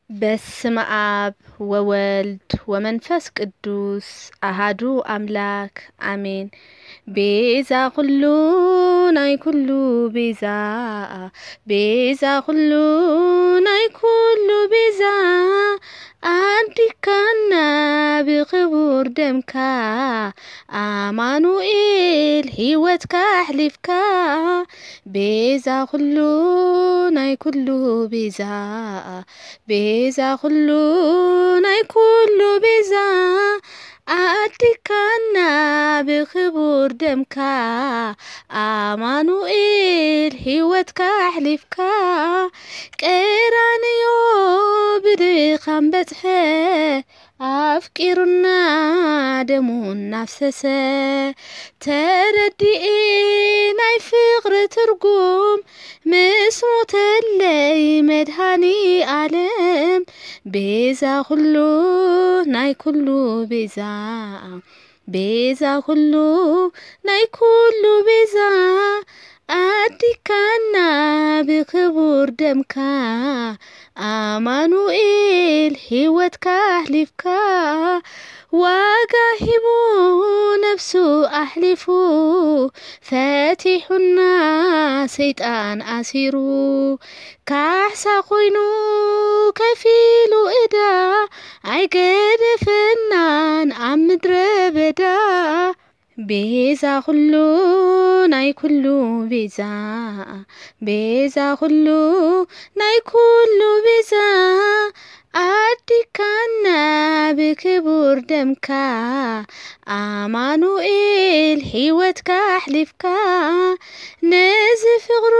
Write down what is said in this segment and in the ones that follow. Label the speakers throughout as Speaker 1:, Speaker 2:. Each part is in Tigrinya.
Speaker 1: በስመ አብ ወወልድ ወመንፈስ ቅዱስ አሃዱ አምላክ አሜን። ቤዛ ኩሉ ናይ ኩሉ ቤዛ ቤዛ ኩሉ ናይ ኩሉ ቤዛ አዲካና ብክቡር ደምካ አማኑኤል ሕይወትካ አሕሊፍካ ቤዛ ኩሉ ናይ ኩሉ ቤዛ ቤዛ ኩሉ ናይ ኩሉ ቤዛ አዲካና ብክቡር ደምካ አማኑኤል ሕይወትካ አሕሊፍካ ቀራንዮ ብድኻም በጽሐ አፍቂሩና ደሙን ናፍሰሰ ተረዲኤ ናይ ፍቅሪ ትርጉም ምስ ሞተለይ መድሃኒ ዓለም ቤዛ ኩሉ ናይ ኩሉ ቤዛ ቤዛ ኩሉ ናይ ኩሉ ቤዛ አዲካና ብክቡር ደምካ አማኑኤል ሕይወትካ አሕሊፍካ ዋጋ ሂቡ ነፍሱ አሕሊፉ ፈቲሑና ሰይጣን አሲሩ ካሕሳ ኮይኑ ከፊሉ እዳ አይገደፈናን ኣብ ምድረ በዳ ቤዛ ኩሉ ናይ ኩሉ ቤዛ ቤዛ ኩሉ ናይ ኩሉ ቤዛ አዲካና ብክቡር ደምካ አማኑኤል ሕይወትካ አሕሊፍካ ነዚ ፍቅሩ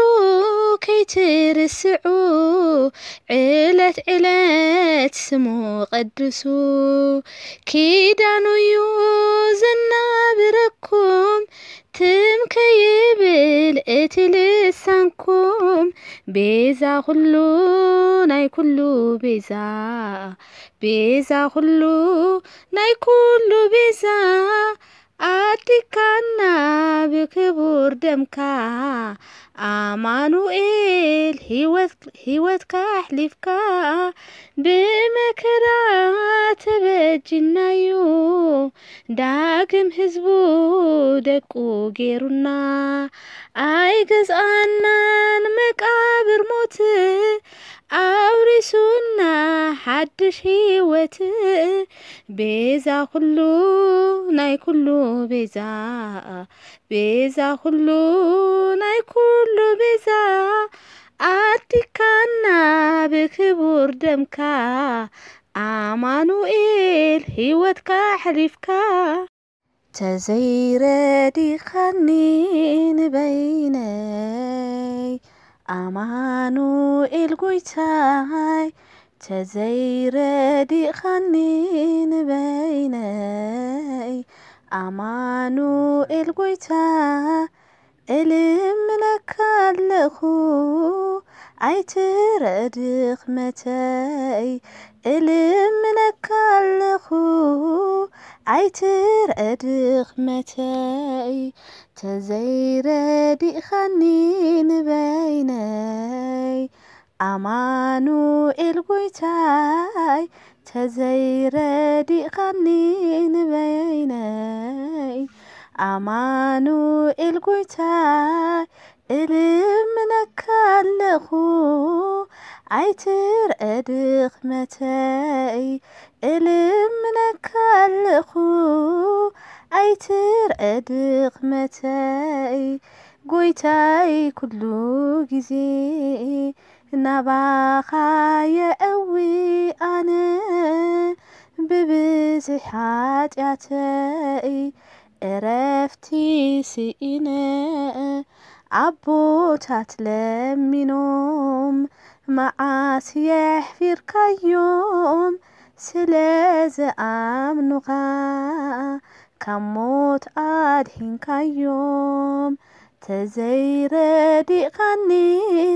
Speaker 1: ከይትርስዑ ዕለት ዕለት ስሙ ቀድሱ ኪዳኑዩ ዘናብረኩም ትምከይብል እቲ ልሳንኩም ቤዛ ኩሉ ናይ ኩሉ ቤዛ ቤዛ ኩሉ ናይ ኩሉ ቤዛ አዲካና ብክቡር ደምካ አማኑኤል ሕይወትካ አሕሊፍካ ብመከራ ተበጅናዩ ዳግም ህዝቡ ደቁ ጌሩና አይገዛናን መቃብር ሞት አውሪሱና ሓድሽ ሕይወት ቤዛ ኩሉ ናይ ኩሉ ቤዛ ቤዛ ኩሉ ናይ ኩሉ ቤዛ አዲካና ብክቡር ደምካ አማኑኤል ሕይወትካ አሕሊፍካ ተዘይረዲኻኒ ንበይነይ አማኑኤል ጎይታይ ተዘይረዲኻኒ ንበይነይ አማኑኤል ጎይታይ እልምነካ ኣለኹ አይትረድኽ መተይ እልምነካ ኣለኹ አይትረድኽ መተይ ተዘይረዲኻኒ ንበይነይ አማኑኤል ጎይታይ ተዘይረዲኻኒ ንበይነይ አማኑኤል ጎይታይ እልምነካ ኣለኹ አይትረድኽ መተይ እልምነካ ኣለኹ አይትረድኽ መተይ ጎይታይ ኩሉ ጊዜ ናባኻ የእዊ ኣነ ብብዝሒ ኃጢአተይ ዕረፍቲ ስኢነ አቦታት ለሚኖም መዓስ የሕፊርካዮም ስለዝኣምኑኻ ካብ ሞት አድሒንካዮም ተዘይረዲኻኒ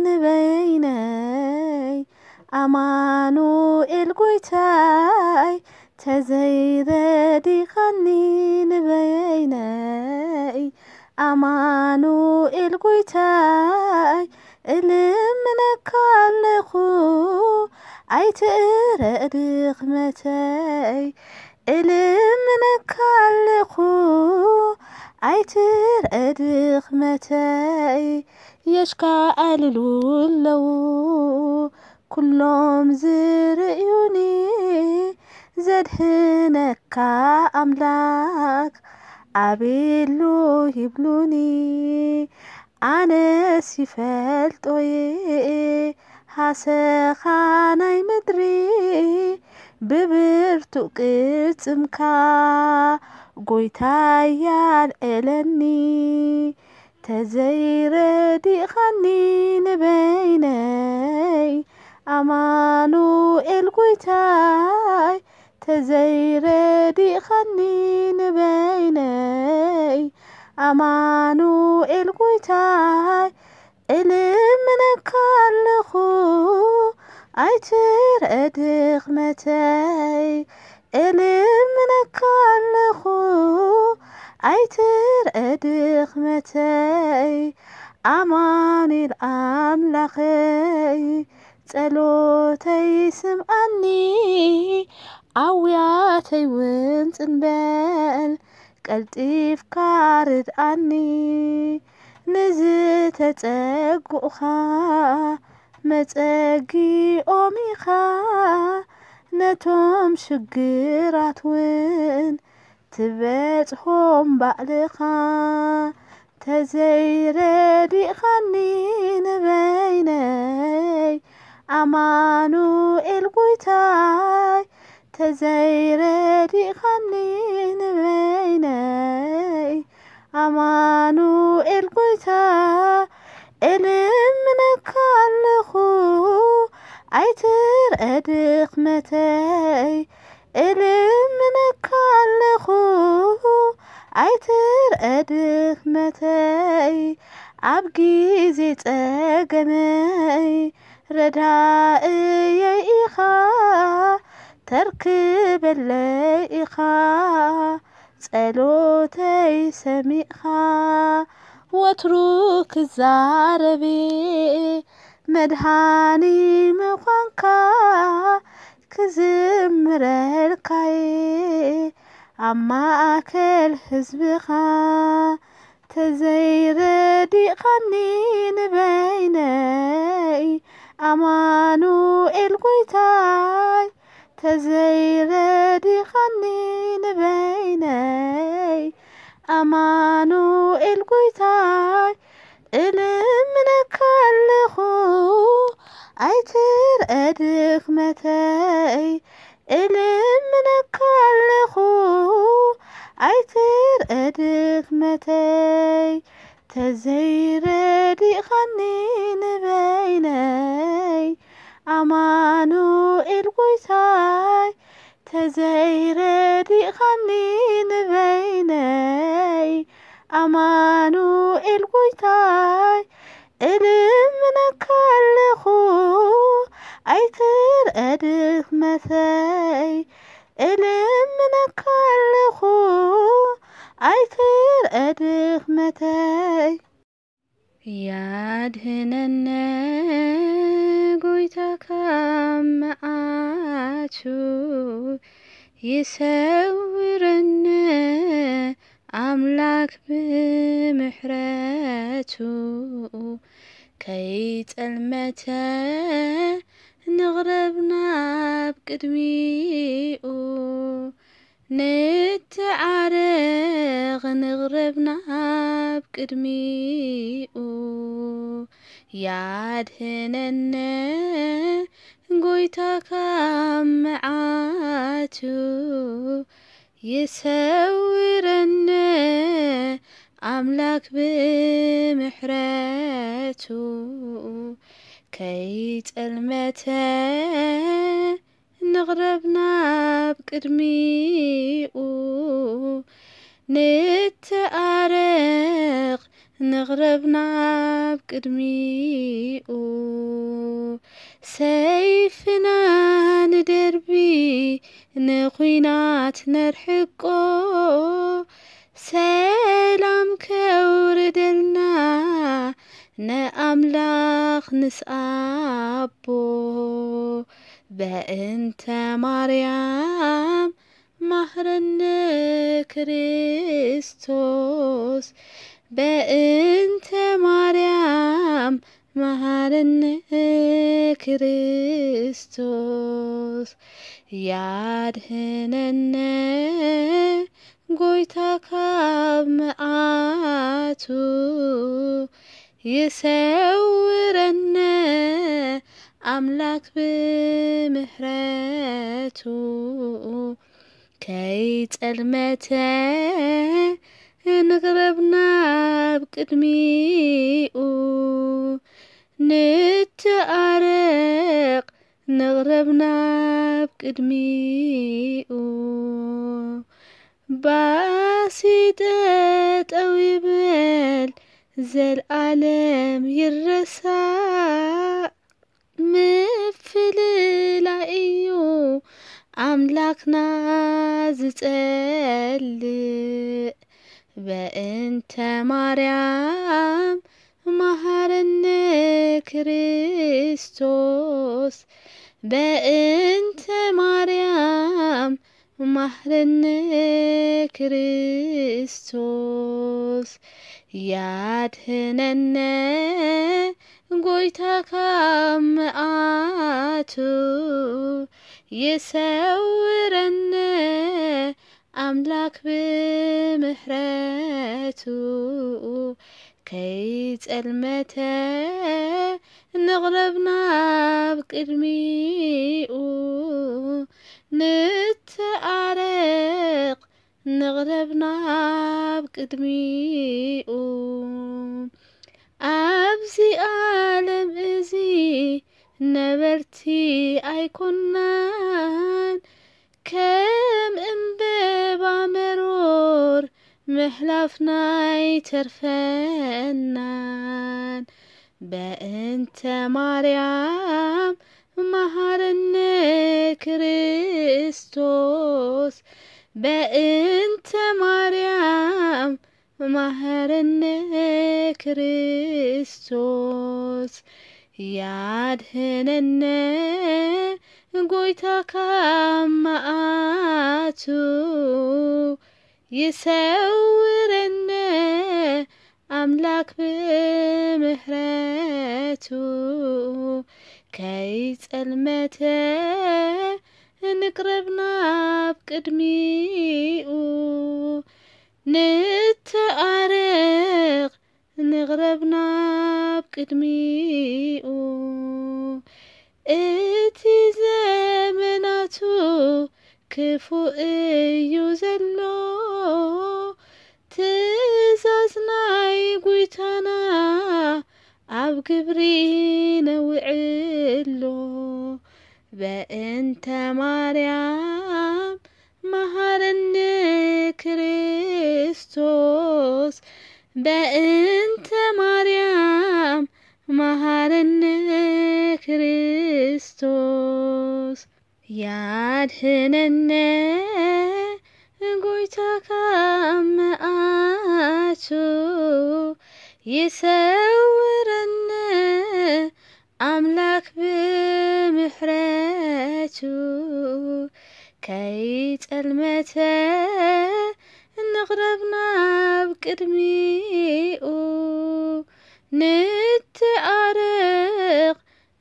Speaker 1: ንበይነይ አማኑኤል ጎይታይ ተዘይረዲኻኒ ንበይነይ አማኑኤል ጎይታይ እልምነካ ኣለኹ ኣይትረድኽ መተይ እልምነካለኹ ኣይትረድኽ መተይ የሽካኣልሉ ኣለዉ ኩሎም ዝርእዩኒ ዘድህነካ ኣምላክ ኣቤሉ ይብሉኒ ኣነስ ይፈልጦየ ሃሰኻ ናይ ምድሪ ብብርቱዕ ቅጽምካ ጎይታ ያልዕለኒ ተዘይረዲኻኒ ንበይነይ ኣማኑኤል ጎይታይ ተዘይረዲኻኒ ንበይነይ ኣማኑኤል ጎይታይ እልምነካለኹ ኣይትረድኽ መተይ እልምነካለኹ ኣይትረድኽ መተይ ኣማኑኤል ኣምላኸይ ጸሎተይ ስምዓኒ ኣውያተይ ውን ጽንበል ቀልጢፍካ ርድኣኒ ንዝተጸጉዕኻ መጸጊኦም ኢኻ ነቶም ሽግራት ውን ትበጽሖም ባዕልኻ ተዘይረዲኻኒ ንበይነይ ኣማኑኤል ጎይታይ ተዘይረዲኻኒ ንበይነይ ኣማኑኤል ጎይታይ እልምነካለኹ ኣይትረድኽ መተይ እልምነካለኹ ኣይትረድኽ መተይ ኣብ ጊዜ ጸገመይ ረዳእየይ ኢኻ ተርክበለይ ኢኻ ጸሎተይ ሰሚዕኻ ወትሩ ክዛረቤ መድሃኒ ምዃንካ ክዝምረልካየ ኣብ ማእከል ህዝብኻ ተዘይረዲኻኒ ንበይነይ ኣማኑኤል ጎይታይ ተዘይረዲኻኒ ንበይነይ ኣማኑኤል ጎይታይ እልምነካለኹ ኣይትረድኽ መተይ እልምነካለኹ ኣይትረድኽ መተይ ተዘይረዲኻኒ ንበይነይ ኣማኑኤል ጎይታይ ተዘይረዲኻኒ ንበይነይ ኣማኑኤል ጎይታይ እልምነካለኹ ኣይትረድኽ መተይ እልምነካለኹ ኣይትረድኽ መተይ ያድህነነ ጎይታ ካብ መዓቱ ይሰውረነ ኣምላክ ብምሕረቱ ከይጸልመተ ንቕረብ ናብ ቅድሚኡ ንተዓረቕ ንቕረብ ናብ ቅድሚኡ ያድህነነ ጎይታ ካብ መዓቱ ይሰውረነ ኣምላክ ብምሕረቱ ከይጸልመተ ንቕረብ ናብ ቅድሚኡ ንተዓረቕ ንቕረብ ናብ ቅድሚኡ ሰይፍና ንደርቢ ንኹናት ነርሕቆ ሰላም ከውርደልና ነኣምላኽ ንስኣቦ በእንተ ማርያም ማህረነ ክርስቶስ በእንተ ማርያም ማህረነ ክርስቶስ ያድህነነ ጎይታ ካብ መዓቱ ይሰውረነ አምላክ በምህረቱ ከይጸልመተ ንቅረብና በቅድሚኡ ንተአረቅ ንቅረብና በቅድሚኡ ባሲጠ ጠዊበል ዘልዓለም ይረሳ ምፍልላእዩ አምላክና ዝጸልእ በእንተ ማርያም ማህረነ ክርስቶስ በእንተ ማርያም ማህረነ ክርስቶስ ያድህነነ ጎይታ ካብ መዓቱ ይሰውረነ አምላክ በምህረቱ ከይጸልመተ ንቅረብና በቅድሚኡ ንተአረቅ ንቅረብና በቅድሚኡ ኣብዚ ዓለም እዚ ነበርቲ ኣይኮናን ከም እምበባ መሮር መሕላፍናይ ተርፈናን በእንተ ማርያም ማህረነ ክርስቶስ በእንተ ማርያም ማህረነ ክርስቶስ ያድህነነ ጎይታ ካብ መዓቱ ይሰውረነ አምላክ በምህረቱ ከይጸልመተ ንቅረብና በቅድሚኡ ንተአረቅ ንቅረብና በቅድሚኡ እቲ ዘመናቱ ክፉእ እዩ ዘሎ ትእዛዝናይ ጎይታና ኣብ ግብሪ ነውዕሎ በእንተ ማርያም ማህረነ ክርስቶስ በእንተ ማርያም ማህረነ ክርስቶስ ያድህነነ ጎይታ ካብ መዓቱ ይሰውረነ አምላክ በምህረቱ ከይጸልመተ ንቅረብና በቅድሚኡ ንተአረቅ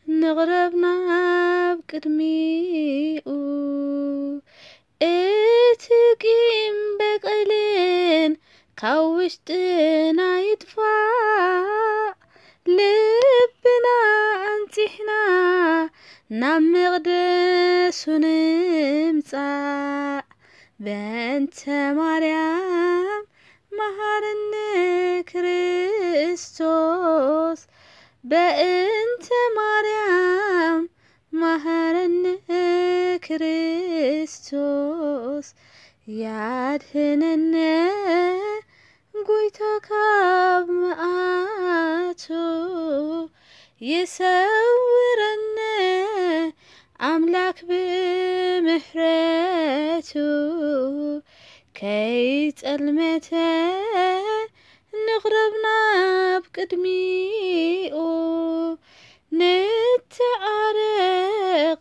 Speaker 1: ንቅረብና በቅድሚኡ እቲ ቂም በቀልን ካብ ውሽጥና ይጥፋእ ልብና አንፂሕና ናብ መቅደሱ ንምጻእ በእንተ ማርያም ማህረነ ክርስቶስ በእንተ ማርያም ማህረነ ክርስቶስ ያድህነነ ጎይታ ካብ መዓቱ ይሰውረነ አምላክ በምህረቱ ከይጸልመተ ንቅረብና በቅድሚኡ ንተአረቅ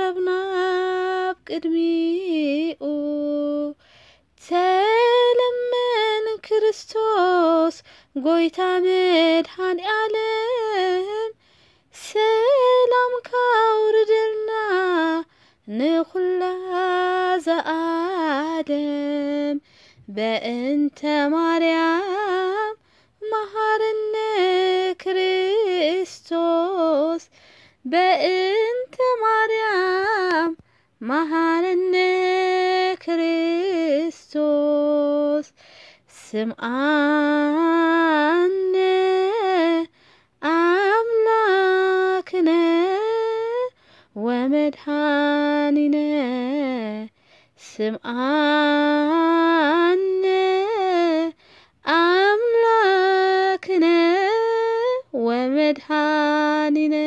Speaker 1: قربنا بقدميقو تلمن كريستوس قويتا مدحان عالم سلام كاوردلنا نخلا زآدم بأنت مريم مهارن كريستوس بأنت مريم مهارن كريستوس سمعان أملاكنا ومدحاننا سمعان أملاكنا ومدحاننا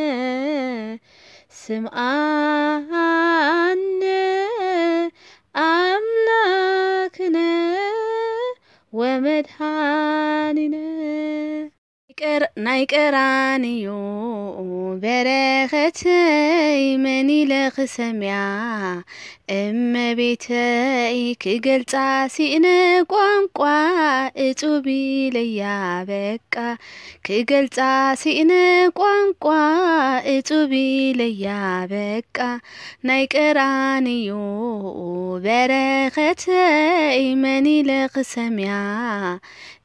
Speaker 1: سمعان أملاكنا ومدحاننا نايقرانيو برختي مني لخسميا اما بيتي كقلتا سينا قوانقوا اتوبي ليا بكا كقلتا سينا قوانقوا اتوبي ليا بكا نايقرانيو برختي مني لخسميا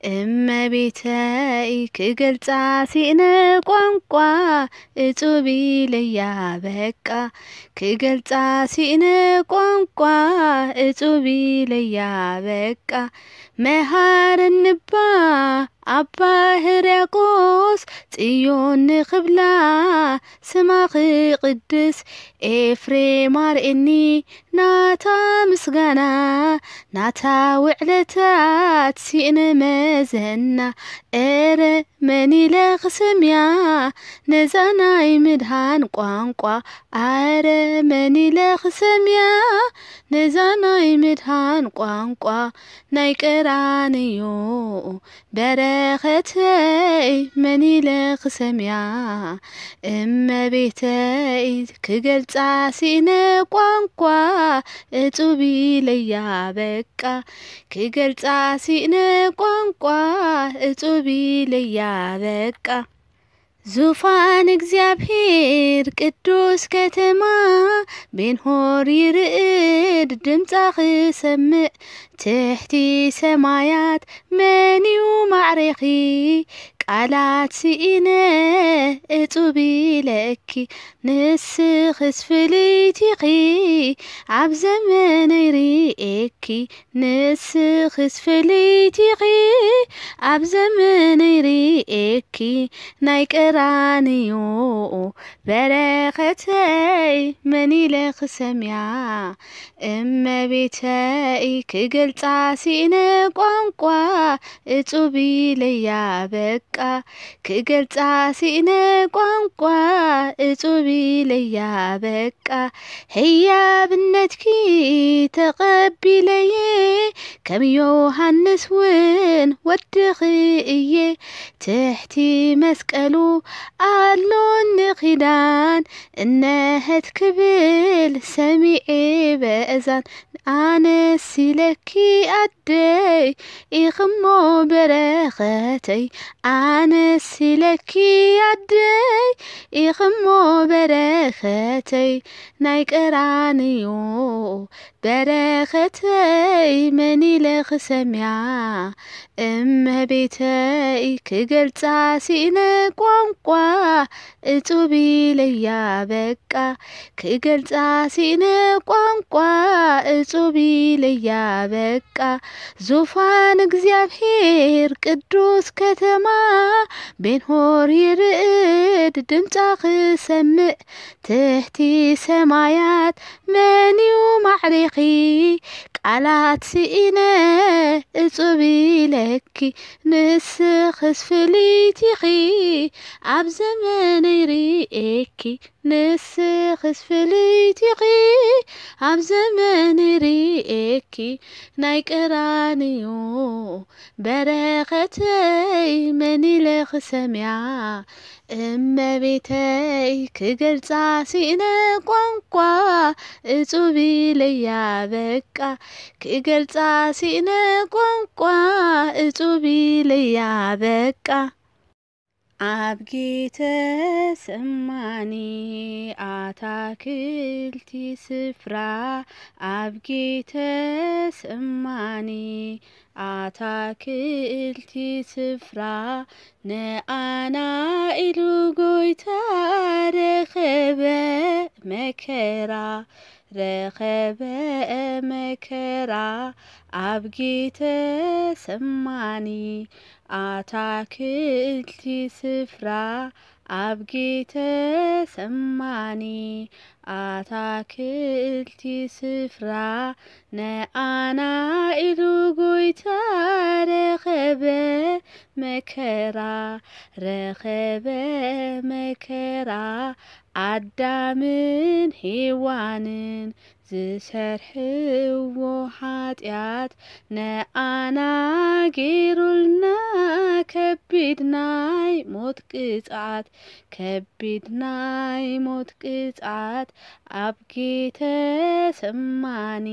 Speaker 1: اما بيتي كقلتا سينا قوانقوا اتوبي ليا بكا كقلتا سينا قوانقوا اتوبي ليا بكا مهار النبا أبا هرقوس تيون خبلا سماخي قدس إفري مار إني ناتا مسغانا ناتا وعلتات سين مزنا إر مني لخسميا نزانا مدهان قوانقوا إر مني لخسميا نزانا مدهان قوانقوا نايقرانيو برختي مني لخسميا اما بيتي كقلتا سينا قوانقوا اتوبي ليا بكا كقلتا سينا قوانقوا اتوبي ليا بكا زوفان اكزابهير قدوس كتما بين هور يرقد دمتاخ سمع تحتي سمايات منيو معرخي قالات سئنا اتوبي لكي نسخ سفليتيخي عبزمن يريكي نسخ سفليتيخي عبزمن يريكي نايقرانيو برختي مني لخسميا اما بيتي كقلتا سينا قوانقوا اتوبي ليا بكا كقلتا سينا قوانقوا اتوبي ليا بكا هيا بنتكي تقبي لي كم يوحنس وين ودخي تحتي مسكلو قالون خدان انها تكبل سميعي بأذان أنا سلكي أدي إخمو برختي أنا سلكي أدي إخمو برختي نايقرانيو برختي مني لخسميا اما بيتي كقلتا سينا قوانقوا اتوبي ليا بكا كقلتا سينا قوانقوا اتوبي ليا بكا زوفان اكزابهير قدوس كتما بين هور يرقد دمتاخ سمع تحتي سمايات منيو معرخي قالات سئنا اتوبي لكي نسخ سفليتيخي عبزمن يريكي نسخ سفليتيخي ኣብ ዘመን ርኤኪ ናይ ቀራንዮ በረኸተይ መን ኢለ ክሰምያ እመቤተይ ክገልጻ ሲእነ ቋንቋ እጹብ ኢለያ በቃ ክገልጻ ሲእነ ቋንቋ እጹብ ኢለያ በቃ ኣብ ጌተሰማኒ ኣታክልቲ ስፍራ ኣብ ጌተሰማኒ ኣታክልቲ ስፍራ ንኣና ኢሉ ጎይታ ረኸበ መከራ ረኸበ መከራ ኣብ ጌተሰማኒ ኣታክልቲ ስፍራ ኣብ ጌተሰማኒ ኣታክልቲ ስፍራ ንኣና ኢሉ ጎይታ ረኸበ መከራ ረኸበ መከራ ኣዳምን ሔዋንን ዝሰርሕዎ ኃጢአት ንኣና ገይሩልና ከቢድ ናይ ሞት ቅጽዓት ከቢድ ናይ ሞት ቅጽዓት ኣብ ጌተሰማኒ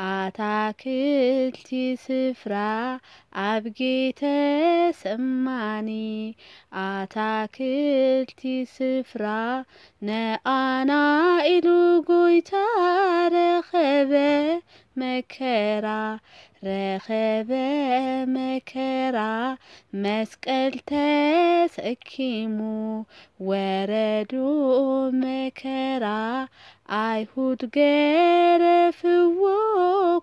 Speaker 1: ኣታክልቲ ስፍራ ኣብ ጌተሰማኒ ኣታክልቲ ስፍራ ንኣና ኢሉ ጎይታ ረኸበ መከራ ረኸበ መከራ መስቀል ተሰኪሙ ወረዱ መከራ ኣይሁድ ገረፍዎ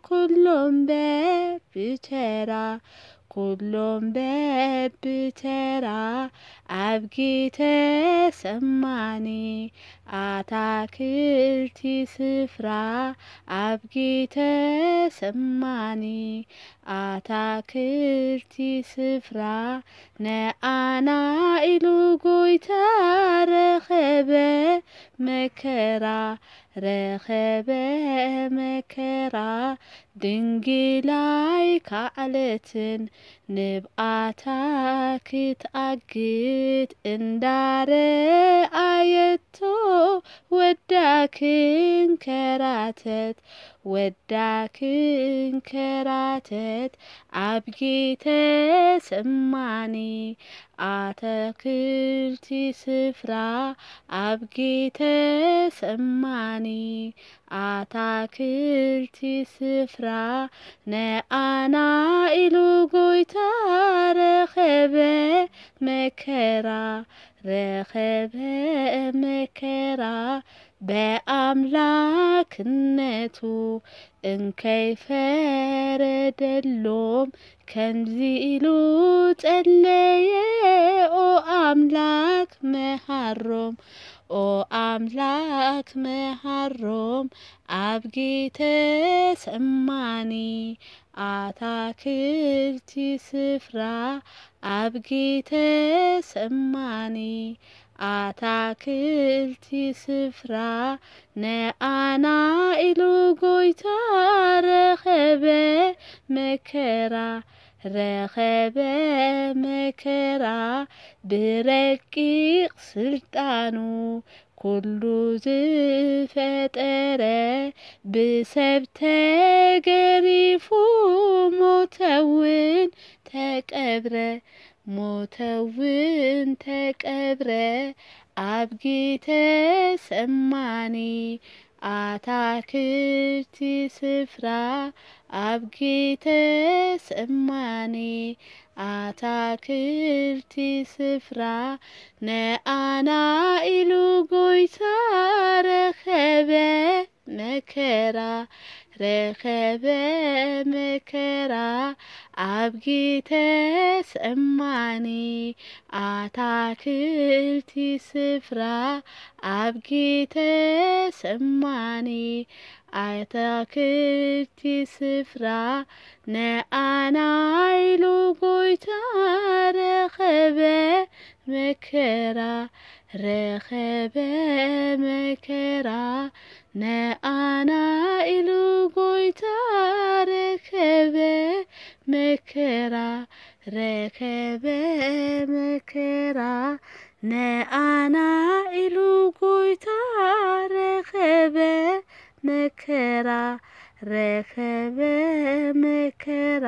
Speaker 1: ኩሎም በብተራ ኩሎም በብተራ ኣብ ጌተሰማኒ ኣታክልቲ ስፍራ ኣብ ጌተሰማኒ ኣታክልቲ ስፍራ ንኣና ኢሉ ጎይታ ረኸበ መከራ ረኸበ መከራ ድንግላይ ካዕለትን ንብኣታ ክትኣግት እንዳረኣየቶ ወዳ ክንከራተት ወዳ ክንከራተት ኣብ ጌተሰማኒ ኣታክልቲ ስፍራ ኣብ ጌተሰማኒ ኣታክልቲ ስፍራ ንኣና ኢሉ ጎይታ ረኸበ መከራ ረኸበ መከራ በኣምላክነቱ እንከይፈረደሎም ከምዚ ኢሉ ጸለየ ኦ ኣምላክ መሃሮም ኦ ኣምላክ መሃሮም ኣብ ጌተሰማኒ ኣታክልቲ ስፍራ ኣብ ጌተሰማኒ ኣታክልቲ ስፍራ ንኣና ኢሉ ጎይታ ረኸበ መከራ ረኸበ መከራ ብረቂቕ ስልጣኑ ኩሉ ዝፈጠረ ብሰብ ተገሪፉ ሞተውን ተቀብረ ሞተውን ተቀብረ ኣብ ጌተሰማኒ ኣታክልቲ ስፍራ ኣብ ጌተሰማኒ ኣታክልቲ ስፍራ ንኣና ኢሉ ጎይታ ረኸበ መከራ ረኸበ መከራ ኣብ ጌተሰማኒ ኣታክልቲ ስፍራ ኣብ ጌተሰማኒ ኣታክልቲ ስፍራ ንኣና ኢሉ ጎይታ ረኸበ መከራ ረኸበ መከራ ንኣና ረከበ መከራ ነአና ኢሉ ጎይታ ረከበ መከራ